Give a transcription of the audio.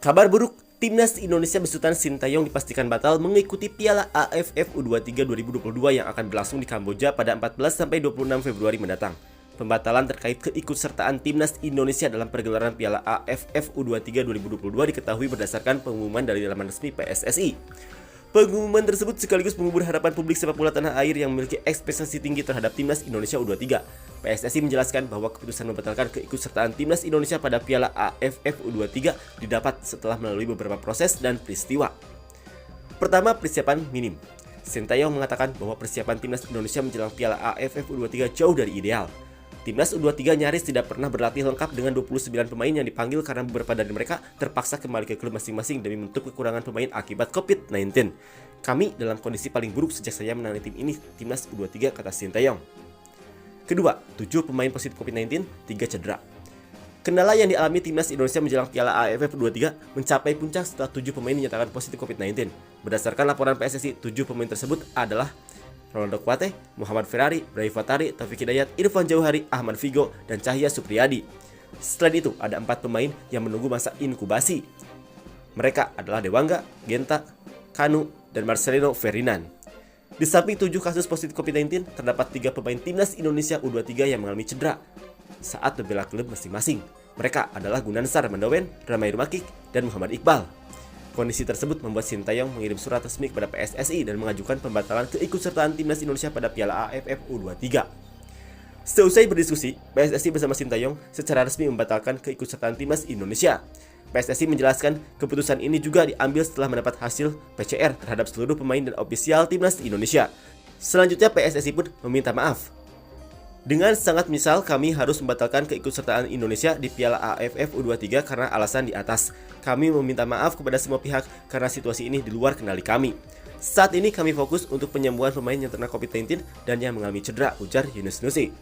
Kabar buruk, Timnas Indonesia besutan Sintayong dipastikan batal mengikuti Piala AFF U23 2022 yang akan berlangsung di Kamboja pada 14-26 Februari mendatang. Pembatalan terkait keikutsertaan Timnas Indonesia dalam pergelaran Piala AFF U23 2022 diketahui berdasarkan pengumuman dari laman resmi PSSI. Pengumuman tersebut sekaligus mengubur harapan publik sepak bola tanah air yang memiliki ekspektasi tinggi terhadap Timnas Indonesia U23. PSSI menjelaskan bahwa keputusan membatalkan keikutsertaan Timnas Indonesia pada Piala AFF U23 didapat setelah melalui beberapa proses dan peristiwa. Pertama, persiapan minim. Sintayong mengatakan bahwa persiapan Timnas Indonesia menjelang Piala AFF U23 jauh dari ideal. Timnas U23 nyaris tidak pernah berlatih lengkap dengan 29 pemain yang dipanggil karena beberapa dari mereka terpaksa kembali ke klub masing-masing demi menutup kekurangan pemain akibat COVID-19. Kami dalam kondisi paling buruk sejak saya menangani tim ini, Timnas U23, kata Sintayong. Kedua, 7 pemain positif COVID-19, 3 cedera. Kendala yang dialami Timnas Indonesia menjelang Piala AFF U23 mencapai puncak setelah 7 pemain dinyatakan positif COVID-19. Berdasarkan laporan PSSI, 7 pemain tersebut adalah Ronaldo Kuate, Muhammad Ferrari, Brahim Fatari, Taufik Hidayat, Irfan Jauhari, Ahmad Figo, dan Cahya Supriyadi. Selain itu, ada 4 pemain yang menunggu masa inkubasi. Mereka adalah Dewangga, Genta, Kanu, dan Marcelino Ferdinand. Di samping 7 kasus positif COVID-19, terdapat 3 pemain Timnas Indonesia U23 yang mengalami cedera saat membela klub masing-masing. Mereka adalah Gunansar Mandawen, Ramai Rumakik, dan Muhammad Iqbal. Kondisi tersebut membuat Sintayong mengirim surat resmi kepada PSSI dan mengajukan pembatalan keikutsertaan Timnas Indonesia pada Piala AFF U23. Seusai berdiskusi, PSSI bersama Sintayong secara resmi membatalkan keikutsertaan Timnas Indonesia. PSSI menjelaskan keputusan ini juga diambil setelah mendapat hasil PCR terhadap seluruh pemain dan ofisial Timnas Indonesia. Selanjutnya PSSI pun meminta maaf. Dengan sangat menyesal, kami harus membatalkan keikutsertaan Indonesia di Piala AFF U23 karena alasan di atas. Kami meminta maaf kepada semua pihak karena situasi ini di luar kendali kami. Saat ini kami fokus untuk penyembuhan pemain yang terkena COVID-19 dan yang mengalami cedera, ujar Yunus Nusi.